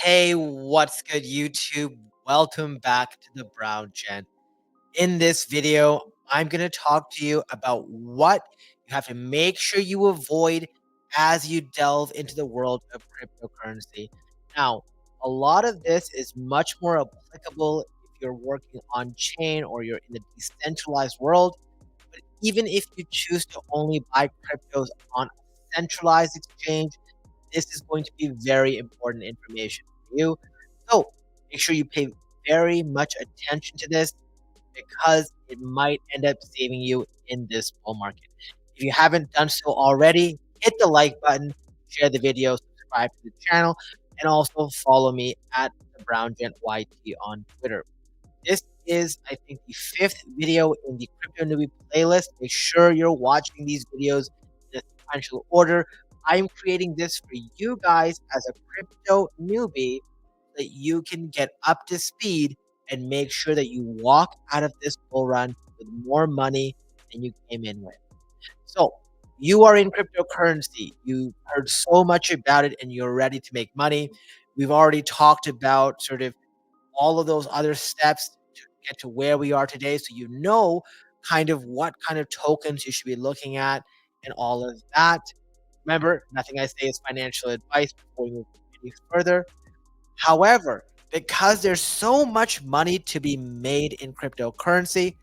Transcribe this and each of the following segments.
Hey, what's good, YouTube? Welcome back to the Brown Gent. In this video, I'm going to talk to you about what you have to make sure you avoid as you delve into the world of cryptocurrency. Now, a lot of this is much more applicable if you're working on chain or you're in the decentralized world. But even if you choose to only buy cryptos on a centralized exchange, this is going to be very important information for you. So make sure you pay very much attention to this because it might end up saving you in this bull market. If you haven't done so already, hit the like button, share the video, subscribe to the channel, and also follow me at the Brown Gent YT on Twitter. This is, I think, the fifth video in the Crypto Newbie playlist. Make sure you're watching these videos in a sequential order. I'm creating this for you guys as a crypto newbie so that you can get up to speed and make sure that you walk out of this bull run with more money than you came in with. So, you are in cryptocurrency. You heard so much about it and you're ready to make money. We've already talked about sort of all of those other steps to get to where we are today. So you know kind of what kind of tokens you should be looking at and all of that. Remember, nothing I say is financial advice before we move any further. However, because there's so much money to be made in cryptocurrency,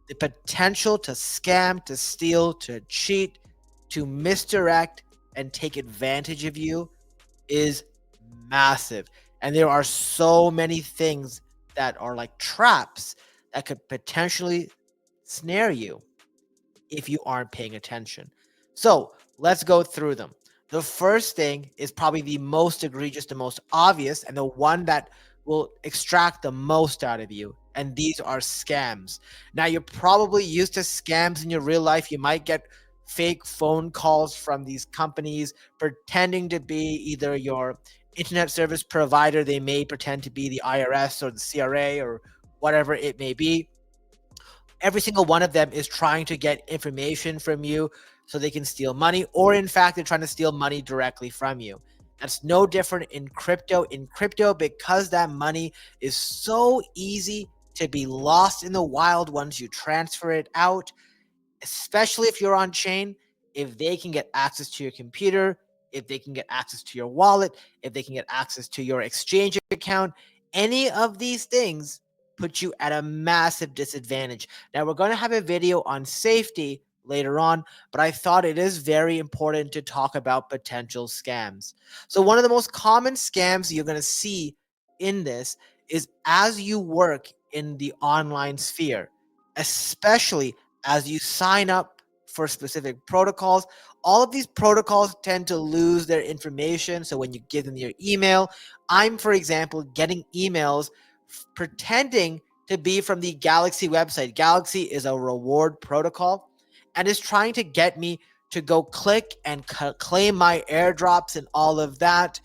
the potential to scam, to steal, to cheat, to misdirect, and take advantage of you is massive. And there are so many things that are like traps that could potentially snare you if you aren't paying attention. So let's go through them. The first thing is probably the most egregious, the most obvious, and the one that will extract the most out of you. And these are scams. Now, you're probably used to scams in your real life. You might get fake phone calls from these companies pretending to be either your internet service provider. They may pretend to be the IRS or the CRA or whatever it may be. Every single one of them is trying to get information from you so they can steal money, or in fact, they're trying to steal money directly from you. That's no different in crypto. In crypto, because that money is so easy to be lost in the wild once you transfer it out, especially if you're on chain, if they can get access to your computer, if they can get access to your wallet, if they can get access to your exchange account, any of these things put you at a massive disadvantage. Now, we're going to have a video on safety later on, but I thought it is very important to talk about potential scams. So, one of the most common scams you're going to see in this is as you work in the online sphere, especially as you sign up for specific protocols. All of these protocols tend to lose their information. So when you give them your email, I'm, for example, getting emails pretending to be from the Galaxy website. Galaxy is a reward protocol and is trying to get me to go click and claim my airdrops and all of that.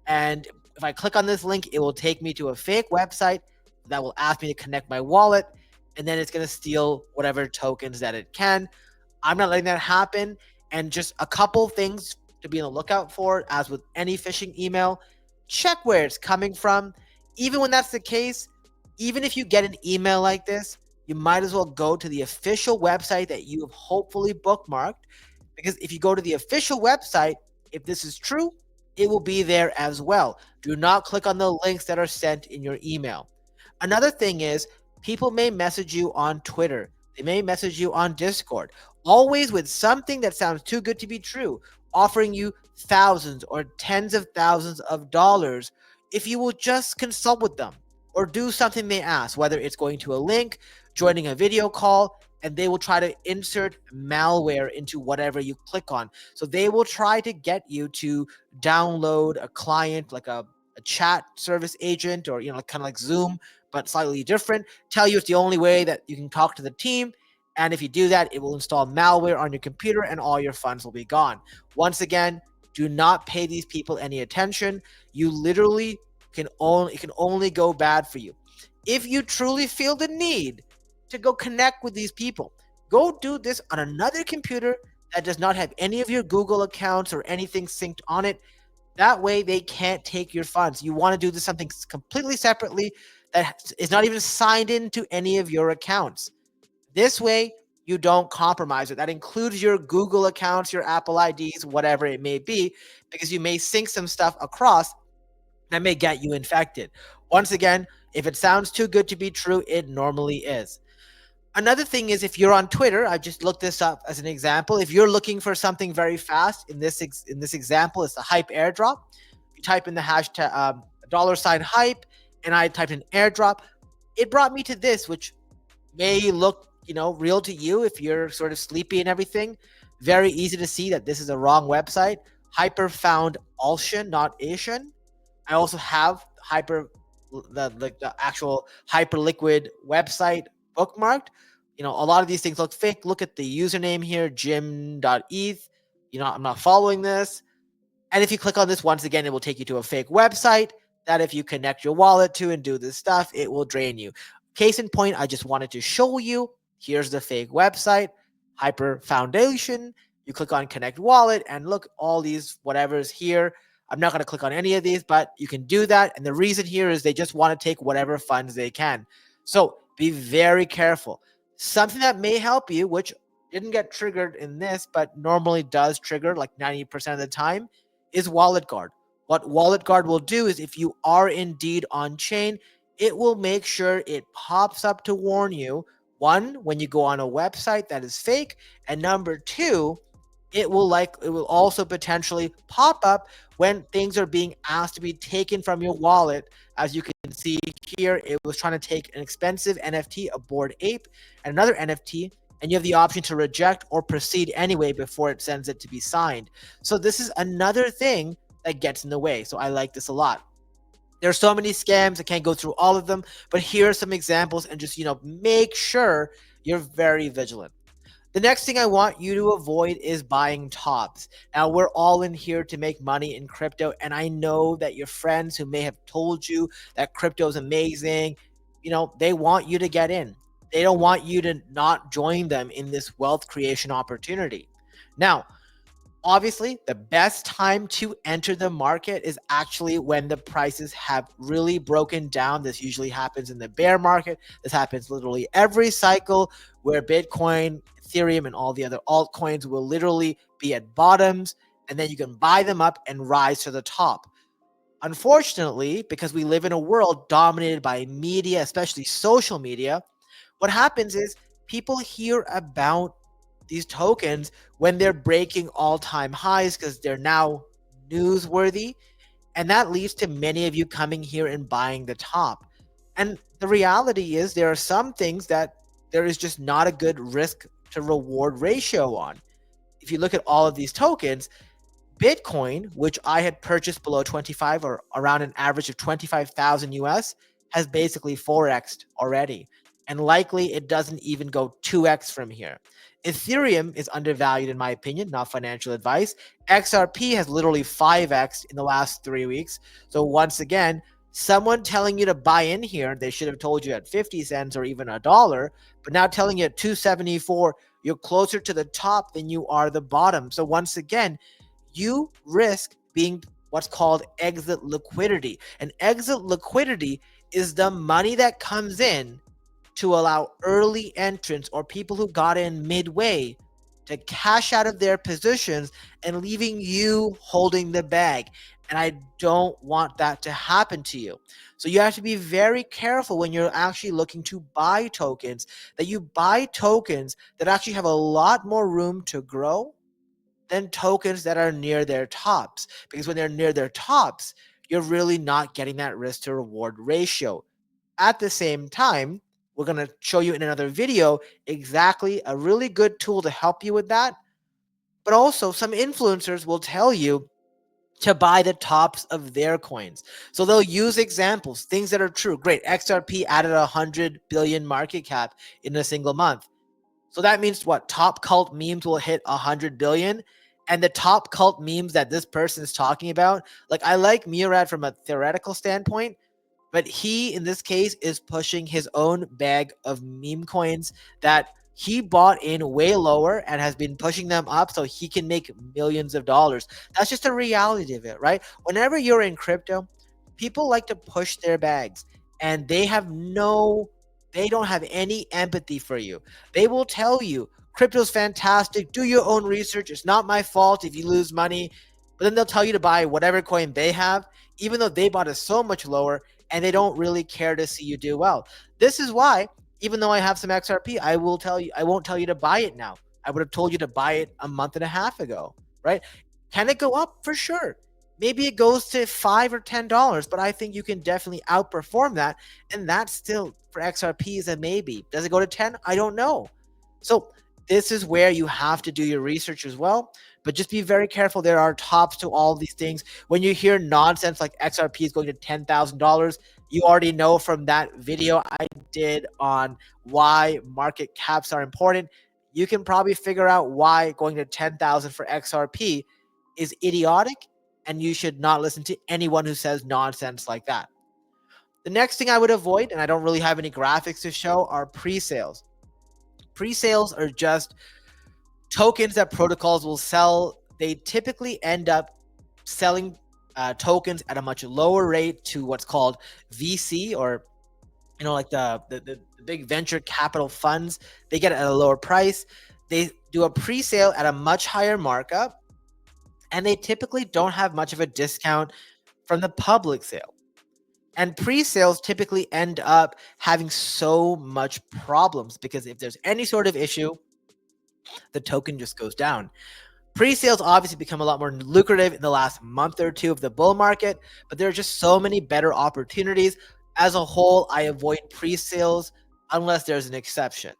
And if I click on this link, it will take me to a fake website that will ask me to connect my wallet, and then it's going to steal whatever tokens that it can. I'm not letting that happen. And just a couple things to be on the lookout for, as with any phishing email, check where it's coming from. Even when that's the case, even if you get an email like this, you might as well go to the official website that you have hopefully bookmarked. Because if you go to the official website, if this is true, it will be there as well. Do not click on the links that are sent in your email. Another thing is, people may message you on Twitter. They may message you on Discord, always with something that sounds too good to be true, offering you thousands or tens of thousands of dollars if you will just consult with them or do something they ask, whether it's going to a link, joining a video call, and they will try to insert malware into whatever you click on. So they will try to get you to download a client like a chat service agent, or kind of like Zoom but slightly different, tell you it's the only way that you can talk to the team. And if you do that, it will install malware on your computer and all your funds will be gone. Once again, do not pay these people any attention. You literally it can only go bad for you. If you truly feel the need to go connect with these people, go do this on another computer that does not have any of your Google accounts or anything synced on it. That way, they can't take your funds. You want to do this something completely separately that is not even signed into any of your accounts. This way, you don't compromise it. That includes your Google accounts, your Apple IDs, whatever it may be, because you may sync some stuff across that may get you infected. Once again, if it sounds too good to be true, it normally is. Another thing is if you're on Twitter, I just looked this up as an example. If you're looking for something very fast, in this example, it's the hype airdrop. You type in the hashtag $ hype, and I typed in airdrop. It brought me to this, which may look, real to you if you're sort of sleepy and everything. Very easy to see that this is a wrong website. Hyper found Alshan, not Asian. I also have the actual Hyperliquid website bookmarked. A lot of these things look fake. Look at the username here, jim.eth. I'm not following this. And if you click on this, once again, it will take you to a fake website that if you connect your wallet to and do this stuff, it will drain you. Case in point, I just wanted to show you. Here's the fake website, Hyper Foundation. You click on connect wallet and look, all these whatever's here. I'm not going to click on any of these, but you can do that. And the reason here is they just want to take whatever funds they can. So be very careful. Something that may help you, which didn't get triggered in this, but normally does trigger like 90% of the time, is Wallet Guard. What Wallet Guard will do is if you are indeed on chain, it will make sure it pops up to warn you, one, when you go on a website that is fake, and number two, it will also potentially pop up when things are being asked to be taken from your wallet. As you can see here, it was trying to take an expensive NFT, a Bored Ape, and another NFT, and you have the option to reject or proceed anyway before it sends it to be signed. So this is another thing that gets in the way. So I like this a lot. There are so many scams. I can't go through all of them, but here are some examples, and just, make sure you're very vigilant. The next thing I want you to avoid is buying tops. Now, we're all in here to make money in crypto, and I know that your friends who may have told you that crypto is amazing, they want you to get in. They don't want you to not join them in this wealth creation opportunity. Now, obviously, the best time to enter the market is actually when the prices have really broken down. This usually happens in the bear market. This happens literally every cycle where Bitcoin, Ethereum, and all the other altcoins will literally be at bottoms, and then you can buy them up and rise to the top. Unfortunately, because we live in a world dominated by media, especially social media, what happens is people hear about these tokens when they're breaking all-time highs because they're now newsworthy, and that leads to many of you coming here and buying the top. And the reality is there are some things that there is just not a good risk to reward ratio on. If you look at all of these tokens, Bitcoin, which I had purchased below 25 or around an average of 25,000 US, has basically 4x'd already. And likely it doesn't even go 2x from here. Ethereum is undervalued in my opinion, not financial advice. XRP has literally 5x'd in the last 3 weeks. So once again, someone telling you to buy in here, they should have told you at 50 cents or even $1, but now telling you at 274, you're closer to the top than you are the bottom. So once again, you risk being what's called exit liquidity. And exit liquidity is the money that comes in to allow early entrants or people who got in midway to cash out of their positions and leaving you holding the bag. And I don't want that to happen to you. So you have to be very careful when you're actually looking to buy tokens, that you buy tokens that actually have a lot more room to grow than tokens that are near their tops. Because when they're near their tops, you're really not getting that risk to reward ratio. At the same time, we're going to show you in another video exactly a really good tool to help you with that. But also, some influencers will tell you to buy the tops of their coins. So they'll use examples, things that are true. Great, XRP added 100 billion market cap in a single month. So that means what? Top cult memes will hit 100 billion. And the top cult memes that this person is talking about, like I like Murad from a theoretical standpoint, but he, in this case, is pushing his own bag of meme coins that He bought in way lower and has been pushing them up so he can make millions of dollars. That's just the reality of it, right? Whenever you're in crypto, people like to push their bags and they don't have any empathy for you. They will tell you crypto's fantastic, do your own research, it's not my fault if you lose money. But then they'll tell you to buy whatever coin they have, even though they bought it so much lower, and they don't really care to see you do well. This is why, even though I have some XRP, I won't tell you to buy it now. I would have told you to buy it a month and a half ago, right? Can it go up? For sure. Maybe it goes to $5 or $10, but I think you can definitely outperform that. And that's still for XRP is a maybe. Does it go to 10? I don't know. So this is where you have to do your research as well. But just be very careful. There are tops to all these things. When you hear nonsense like XRP is going to $10,000, you already know from that video I did on why market caps are important. You can probably figure out why going to 10,000 for XRP is idiotic, and you should not listen to anyone who says nonsense like that. The next thing I would avoid, and I don't really have any graphics to show, are pre-sales. Pre-sales are just tokens that protocols will sell. They typically end up selling tokens at a much lower rate to what's called VC, or like the big venture capital funds. They get it at a lower price. They do a pre-sale at a much higher markup, and they typically don't have much of a discount from the public sale. And pre-sales typically end up having so much problems because if there's any sort of issue, the token just goes down. Pre-sales obviously become a lot more lucrative in the last month or two of the bull market, but there are just so many better opportunities. As a whole, I avoid pre-sales unless there's an exception.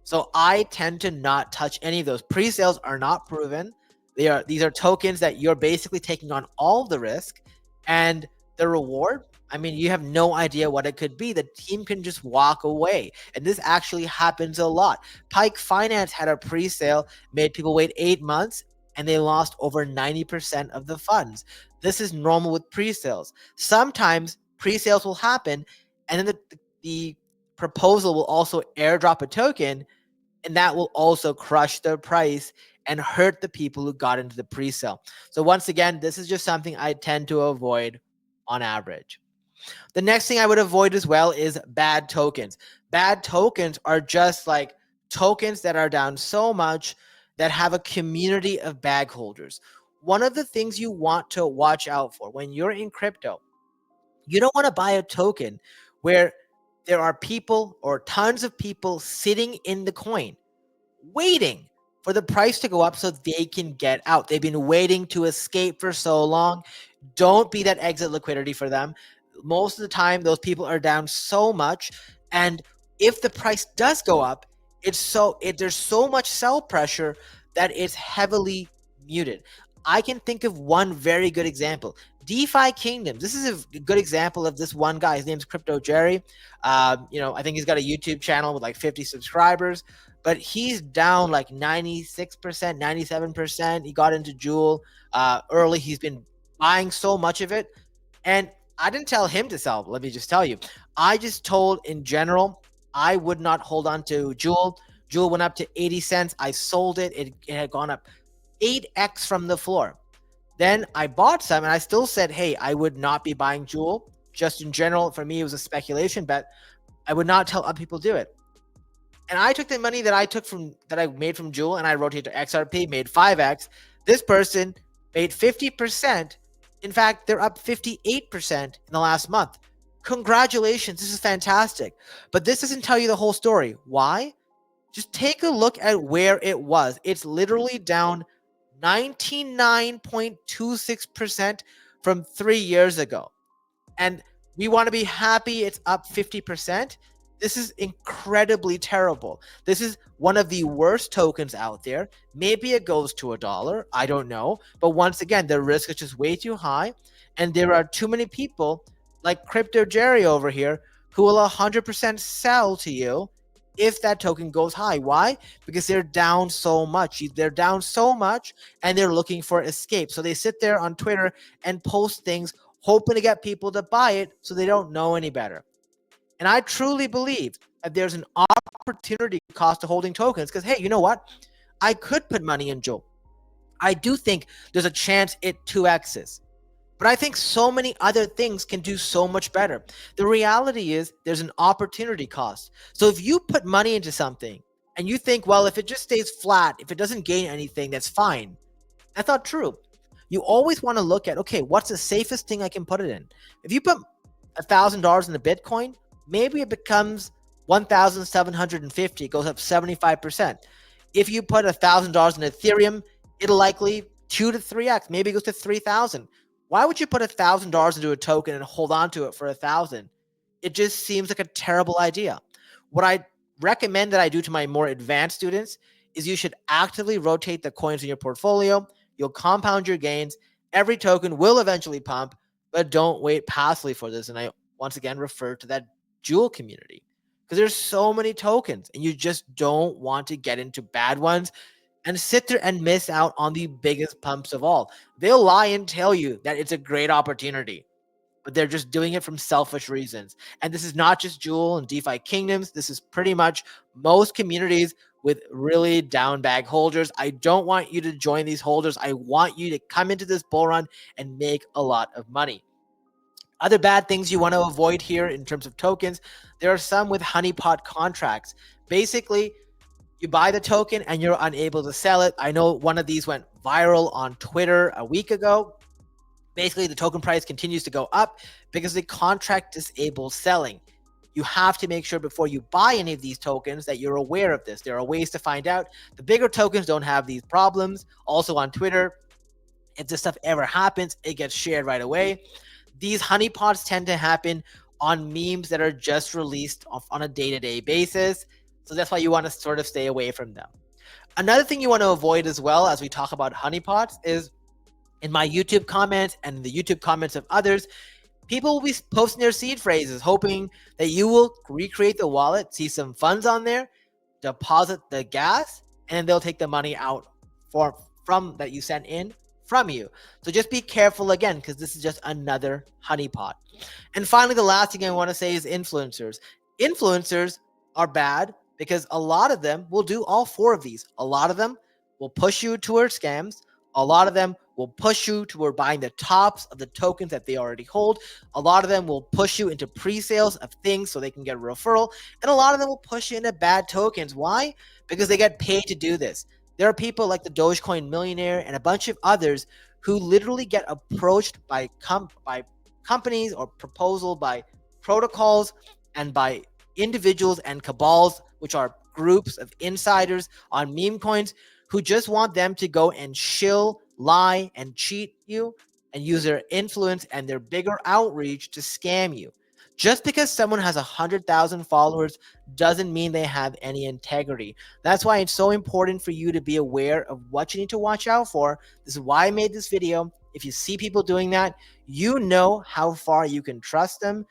So I tend to not touch any of those. Pre-sales are not proven. These are tokens that you're basically taking on all the risk, and the reward, I mean, you have no idea what it could be. The team can just walk away. And this actually happens a lot. Pike Finance had a pre-sale, made people wait 8 months, and they lost over 90% of the funds. This is normal with pre-sales. Sometimes pre-sales will happen, and then the proposal will also airdrop a token, and that will also crush the price and hurt the people who got into the pre-sale. So once again, this is just something I tend to avoid on average. The next thing I would avoid as well is bad tokens. Bad tokens are just like tokens that are down so much that have a community of bag holders. One of the things you want to watch out for when you're in crypto, you don't want to buy a token where there are people or tons of people sitting in the coin waiting for the price to go up so they can get out. They've been waiting to escape for so long. Don't be that exit liquidity for them. Most of the time, those people are down so much. And if the price does go up, there's so much sell pressure that it's heavily muted. I can think of one very good example. DeFi Kingdoms. This is a good example of this one guy. His name's Crypto Jerry. I think he's got a YouTube channel with like 50 subscribers, but he's down like 96%, 97%. He got into Jewel early. He's been buying so much of it. And I didn't tell him to sell. Let me just tell you. I just told in general, I would not hold on to Jewel. Jewel went up to 80 cents. I sold it. It had gone up 8x from the floor. Then I bought some, and I still said, hey, I would not be buying Jewel. Just in general, for me, it was a speculation bet. I would not tell other people to do it. And I took the money that I made from Jewel, and I rotated to XRP, made 5x. This person made 50%. In fact, they're up 58% in the last month. Congratulations. This is fantastic. But this doesn't tell you the whole story. Why? Just take a look at where it was. It's literally down 99.26% from 3 years ago. And we want to be happy it's up 50%. This is incredibly terrible. This is one of the worst tokens out there. Maybe it goes to $1. I don't know. But once again, the risk is just way too high. And there are too many people like Crypto Jerry over here who will 100% sell to you if that token goes high. Why? Because they're down so much. They're down so much and they're looking for escape. So they sit there on Twitter and post things hoping to get people to buy it so they don't know any better. And I truly believe that there's an opportunity cost of holding tokens because, hey, you know what? I could put money in Joel. I do think there's a chance it 2x's. But I think so many other things can do so much better. The reality is there's an opportunity cost. So if you put money into something and you think, well, if it just stays flat, if it doesn't gain anything, that's fine. That's not true. You always want to look at, okay, what's the safest thing I can put it in? If you put $1,000 in a Bitcoin, maybe it becomes 1,750. It goes up 75%. If you put $1,000 in Ethereum, it'll likely 2 to 3x. Maybe it goes to 3,000. Why would you put $1,000 into a token and hold on to it for 1,000? It just seems like a terrible idea. What I recommend that I do to my more advanced students is you should actively rotate the coins in your portfolio. You'll compound your gains. Every token will eventually pump, but don't wait passively for this. And I once again refer to that Jewel community because there's so many tokens and you just don't want to get into bad ones and sit there and miss out on the biggest pumps of all. They'll lie and tell you that it's a great opportunity, but they're just doing it from selfish reasons. And this is not just Jewel and DeFi Kingdoms. This is pretty much most communities with really down bag holders. I don't want you to join these holders. I want you to come into this bull run and make a lot of money. Other bad things you want to avoid here in terms of tokens, there are some with honeypot contracts. Basically, you buy the token and you're unable to sell it. I know one of these went viral on Twitter a week ago. Basically, the token price continues to go up because the contract disables selling. You have to make sure before you buy any of these tokens that you're aware of this. There are ways to find out. The bigger tokens don't have these problems. Also on Twitter, if this stuff ever happens, it gets shared right away. These honeypots tend to happen on memes that are just released on a day-to-day basis. So that's why you want to sort of stay away from them. Another thing you want to avoid as well as we talk about honeypots is in my YouTube comments and the YouTube comments of others, people will be posting their seed phrases, hoping that you will recreate the wallet, see some funds on there, deposit the gas, and then they'll take the money out from that you sent in from you. So just be careful again, because this is just another honeypot. And finally, the last thing I want to say is influencers. Influencers are bad because a lot of them will do all four of these. A lot of them will push you towards scams. A lot of them will push you toward buying the tops of the tokens that they already hold. A lot of them will push you into pre-sales of things so they can get a referral. And a lot of them will push you into bad tokens. Why? Because they get paid to do this. There are people like the Dogecoin Millionaire and a bunch of others who literally get approached by companies or proposal by protocols and by individuals and cabals, which are groups of insiders on meme coins who just want them to go and shill, lie, and cheat you and use their influence and their bigger outreach to scam you. Just because someone has 100,000 followers doesn't mean they have any integrity. That's why it's so important for you to be aware of what you need to watch out for. This is why I made this video. If you see people doing that, you know how far you can trust them.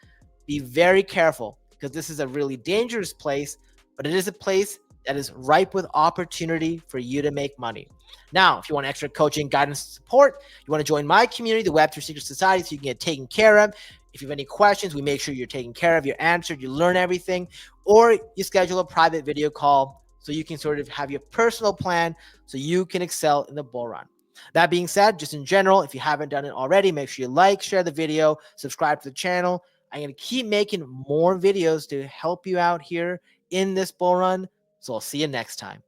Be very careful because this is a really dangerous place, but it is a place that is ripe with opportunity for you to make money. Now, if you want extra coaching, guidance, support, you want to join my community, the Web3 Secret Society, so you can get taken care of. If you have any questions, we make sure you're taken care of, you're answered, you learn everything, or you schedule a private video call so you can sort of have your personal plan so you can excel in the bull run. That being said, just in general, if you haven't done it already, make sure you like, share the video, subscribe to the channel. I'm going to keep making more videos to help you out here in this bull run. So I'll see you next time.